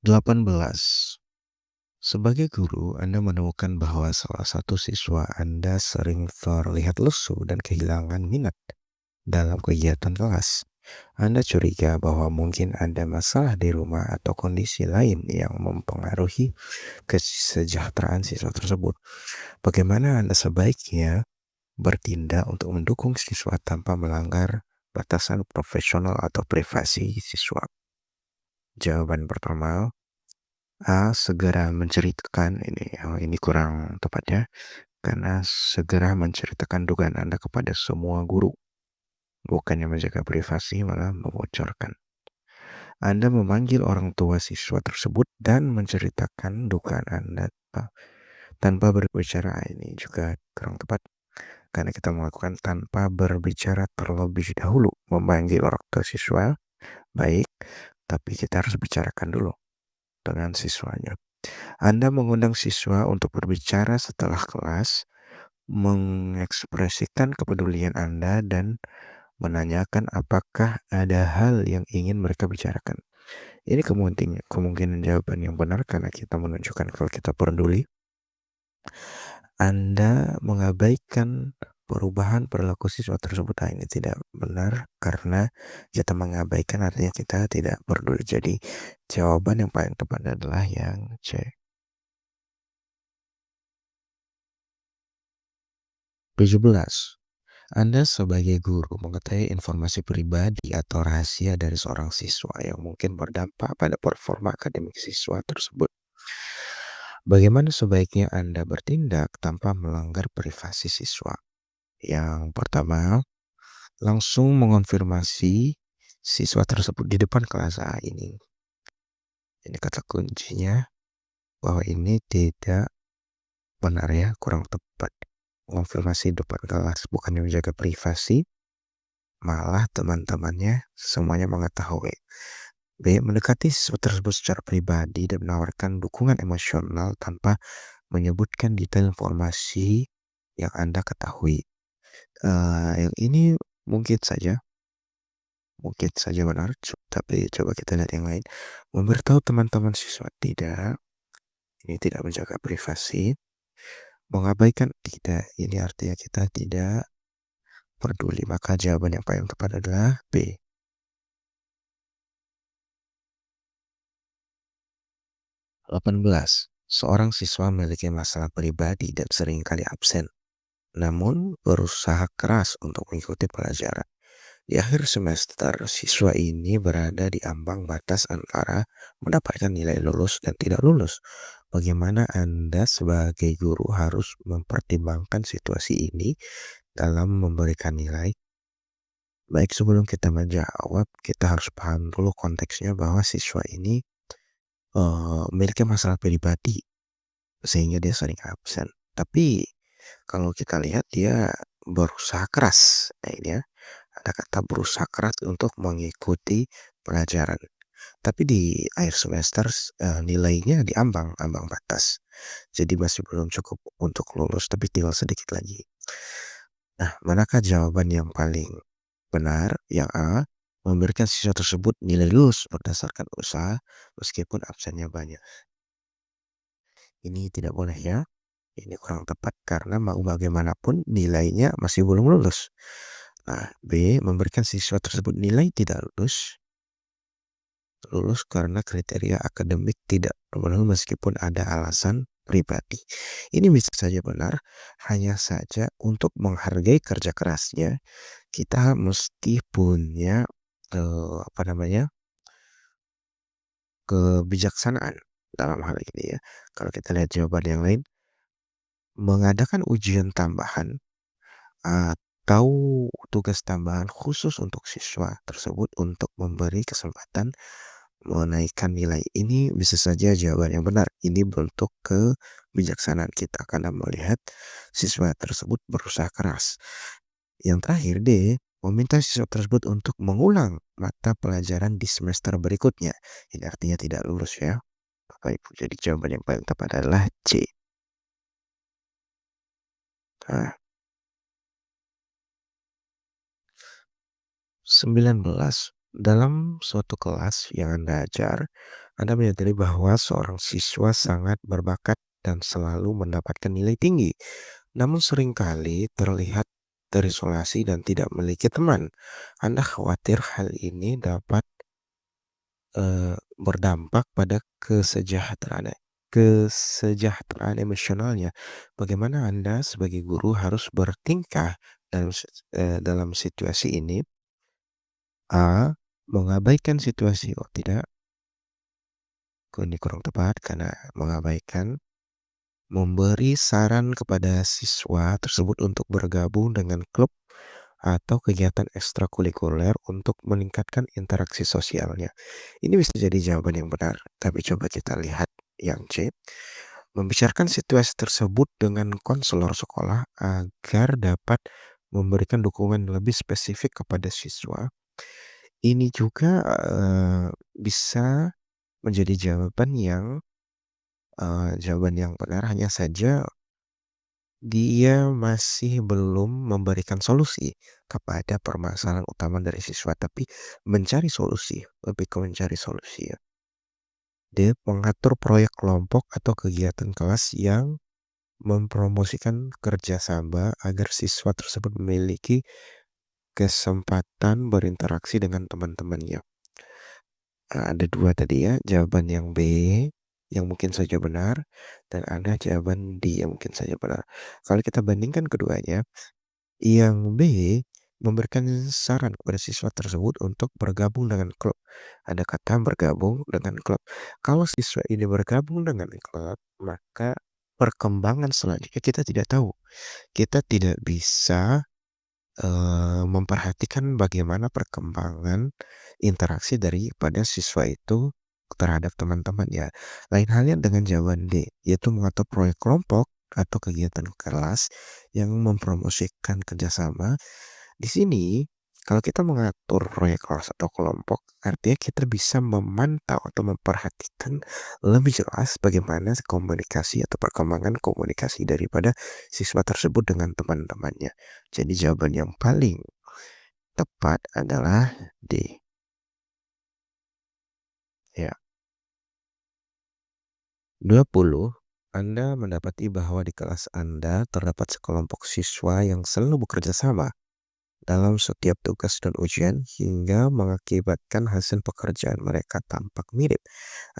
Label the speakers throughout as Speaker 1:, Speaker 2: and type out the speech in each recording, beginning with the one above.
Speaker 1: 18. Sebagai guru, Anda menemukan bahwa salah satu siswa Anda sering terlihat lesu dan kehilangan minat dalam kegiatan kelas. Anda curiga bahwa mungkin ada masalah di rumah atau kondisi lain yang mempengaruhi kesejahteraan siswa tersebut. Bagaimana Anda sebaiknya bertindak untuk mendukung siswa tanpa melanggar batasan profesional atau privasi siswa? Jawaban pertama, segera menceritakan ini kurang tepatnya, karena segera menceritakan dugaan Anda kepada semua guru, bukannya menjaga privasi malah membocorkan. Anda memanggil orang tua siswa tersebut dan menceritakan dugaan Anda tanpa berbicara, ini juga kurang tepat, karena kita melakukan tanpa berbicara terlebih dahulu. Memanggil orang tua siswa, baik, tapi kita harus bicarakan dulu dengan siswanya. Anda mengundang siswa untuk berbicara setelah kelas, mengekspresikan kepedulian Anda dan menanyakan apakah ada hal yang ingin mereka bicarakan. Ini kemungkinan jawaban yang benar karena kita menunjukkan kalau kita peduli. Anda mengabaikan perubahan perilaku siswa tersebut. Ini tidak benar karena kita mengabaikan artinya kita tidak peduli. Jadi jawaban yang paling tepat adalah yang C. 17. Anda sebagai guru mengetahui informasi pribadi atau rahasia dari seorang siswa yang mungkin berdampak pada performa akademik siswa tersebut. Bagaimana sebaiknya Anda bertindak tanpa melanggar privasi siswa? Yang pertama, langsung mengonfirmasi siswa tersebut di depan kelas. Ini kata kuncinya, bahwa ini tidak benar ya, kurang tepat. Mengonfirmasi di depan kelas, bukannya menjaga privasi, malah teman-temannya semuanya mengetahui. B. Mendekati siswa tersebut secara pribadi dan menawarkan dukungan emosional tanpa menyebutkan detail informasi yang Anda ketahui. Yang ini mungkin saja benar, tapi coba kita lihat yang lain. Memberitahu teman-teman siswa tidak, ini tidak menjaga privasi. Mengabaikan tidak, ini artinya kita tidak peduli. Maka jawaban yang paling tepat adalah B. 18. Seorang siswa memiliki masalah pribadi dan seringkali absen, namun berusaha keras untuk mengikuti pelajaran. Di akhir semester, siswa ini berada di ambang batas antara mendapatkan nilai lulus dan tidak lulus. Bagaimana Anda sebagai guru harus mempertimbangkan situasi ini dalam memberikan nilai? Baik, sebelum kita menjawab, kita harus paham dulu konteksnya bahwa siswa ini memiliki masalah pribadi sehingga dia sering absen. Tapi kalau kita lihat dia berusaha keras. Nah, ini ya, ada kata berusaha keras untuk mengikuti pelajaran. Tapi di akhir semester nilainya di ambang batas. Jadi masih belum cukup untuk lulus, tapi tinggal sedikit lagi. Nah, manakah jawaban yang paling benar? Yang A, memberikan siswa tersebut nilai lulus berdasarkan usaha meskipun absennya banyak. Ini tidak boleh ya. Ini kurang tepat karena mau bagaimanapun nilainya masih belum lulus. Nah, B, memberikan siswa tersebut nilai tidak lulus karena kriteria akademik tidak memenuhi meskipun ada alasan pribadi. Ini bisa saja benar, hanya saja untuk menghargai kerja kerasnya, kita mesti punya kebijaksanaan dalam hal ini ya. Kalau kita lihat jawaban yang lain, mengadakan ujian tambahan atau tugas tambahan khusus untuk siswa tersebut untuk memberi kesempatan menaikkan nilai. Ini bisa saja jawaban yang benar. Ini bentuk kebijaksanaan kita karena melihat siswa tersebut berusaha keras. Yang terakhir D, meminta siswa tersebut untuk mengulang mata pelajaran di semester berikutnya. Ini artinya tidak lulus ya. Bapak Ibu, jadi jawaban yang paling tepat adalah C. Nah, 19. Dalam suatu kelas yang Anda ajar, Anda menyadari bahwa seorang siswa sangat berbakat dan selalu mendapatkan nilai tinggi, namun seringkali terlihat terisolasi dan tidak memiliki teman. Anda khawatir hal ini dapat berdampak pada kesejahteraan emosionalnya. Bagaimana Anda sebagai guru harus bertingkah dalam situasi ini? A. Mengabaikan situasi. Oh tidak, ini kurang tepat karena mengabaikan. Memberi saran kepada siswa tersebut untuk bergabung dengan klub atau kegiatan ekstrakurikuler untuk meningkatkan interaksi sosialnya. Ini bisa jadi jawaban yang benar, tapi coba kita lihat yang C. Membicarakan situasi tersebut dengan konselor sekolah agar dapat memberikan dukungan lebih spesifik kepada siswa. Ini juga bisa menjadi jawaban yang benar, hanya saja dia masih belum memberikan solusi kepada permasalahan utama dari siswa, tapi mencari solusi, lebih ke mencari solusi ya. Dia mengatur proyek kelompok atau kegiatan kelas yang mempromosikan kerjasama agar siswa tersebut memiliki kesempatan berinteraksi dengan teman-temannya. Ada dua tadi ya, jawaban yang B yang mungkin saja benar, dan ada jawaban D yang mungkin saja benar. Kalau kita bandingkan keduanya, yang B memberikan saran kepada siswa tersebut untuk bergabung dengan klub. Ada kata bergabung dengan klub. Kalau siswa ini bergabung dengan klub, maka perkembangan selanjutnya kita tidak tahu. Kita tidak bisa memperhatikan bagaimana perkembangan interaksi daripada siswa itu terhadap teman-temannya. Lain halnya dengan jawaban D, yaitu mengatur proyek kelompok atau kegiatan kelas yang mempromosikan kerjasama. Di sini, kalau kita mengatur proyek kelas atau kelompok, artinya kita bisa memantau atau memperhatikan lebih jelas bagaimana komunikasi atau perkembangan komunikasi daripada siswa tersebut dengan teman-temannya. Jadi jawaban yang paling tepat adalah D. Ya. 20. Anda mendapati bahwa di kelas Anda terdapat sekelompok siswa yang selalu bekerja sama dalam setiap tugas dan ujian hingga mengakibatkan hasil pekerjaan mereka tampak mirip.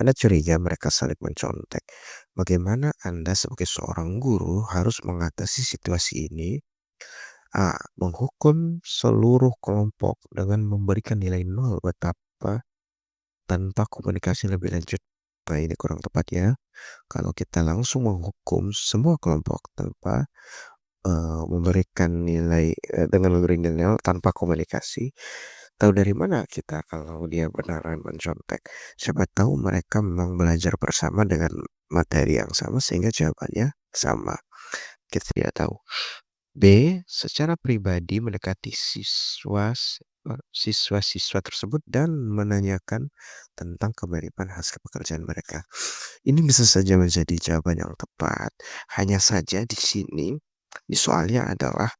Speaker 1: Anda curiga mereka saling mencontek. Bagaimana Anda sebagai seorang guru harus mengatasi situasi ini? A. Menghukum seluruh kelompok dengan memberikan nilai 0 betapa tanpa komunikasi lebih lanjut. Nah, ini kurang tepat ya. Kalau kita langsung menghukum semua kelompok tanpa dengan memberi nilai tanpa komunikasi, tahu dari mana kita kalau dia beneran mencontek? Siapa tahu mereka memang belajar bersama dengan materi yang sama sehingga jawabannya sama. Kita tidak tahu. B. Secara pribadi mendekati siswa-siswa tersebut dan menanyakan tentang kemiripan hasil pekerjaan mereka. Ini bisa saja menjadi jawaban yang tepat. Hanya saja di sini, di soalnya adalah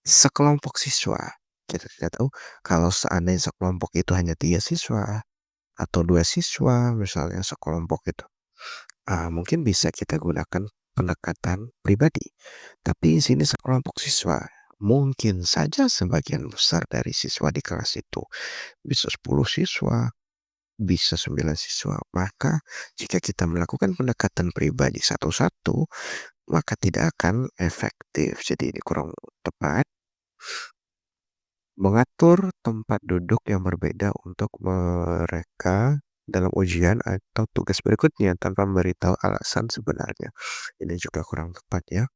Speaker 1: sekelompok siswa. Kita tidak tahu kalau seandainya sekelompok itu hanya 3 siswa atau 2 siswa, misalnya sekelompok itu. Mungkin bisa kita gunakan pendekatan pribadi. Tapi di sini sekelompok siswa. Mungkin saja sebagian besar dari siswa di kelas itu bisa 10 siswa, bisa 9 siswa. Maka jika kita melakukan pendekatan pribadi satu-satu, maka tidak akan efektif. Jadi ini kurang tepat. Mengatur tempat duduk yang berbeda untuk mereka dalam ujian atau tugas berikutnya tanpa memberitahu alasan sebenarnya. Ini juga kurang tepat ya.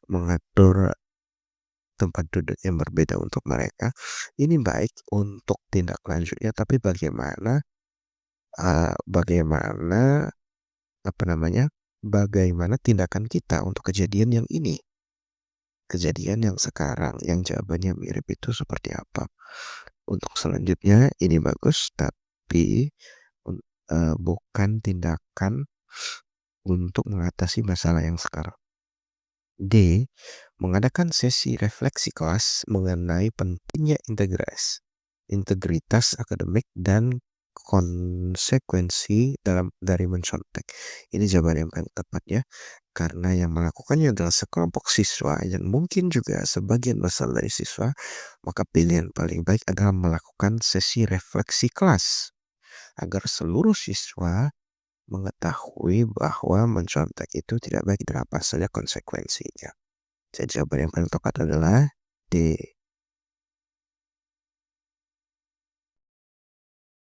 Speaker 1: Mengatur tempat duduk yang berbeda untuk mereka. Ini baik untuk tindak lanjutnya, tapi bagaimana bagaimana tindakan kita untuk kejadian yang ini? Kejadian yang sekarang, yang jawabannya mirip itu seperti apa? Untuk selanjutnya ini bagus, tapi bukan tindakan untuk mengatasi masalah yang sekarang. D. Mengadakan sesi refleksi kelas mengenai pentingnya integritas akademik dan konsekuensi dari mencontek. Ini jawaban yang paling tepat ya, karena yang melakukannya adalah sekelompok siswa dan mungkin juga sebagian besar dari siswa, maka pilihan paling baik adalah melakukan sesi refleksi kelas agar seluruh siswa mengetahui bahwa mencontek itu tidak baik dan apa saja konsekuensinya. Jadi jawaban yang paling tepat adalah D.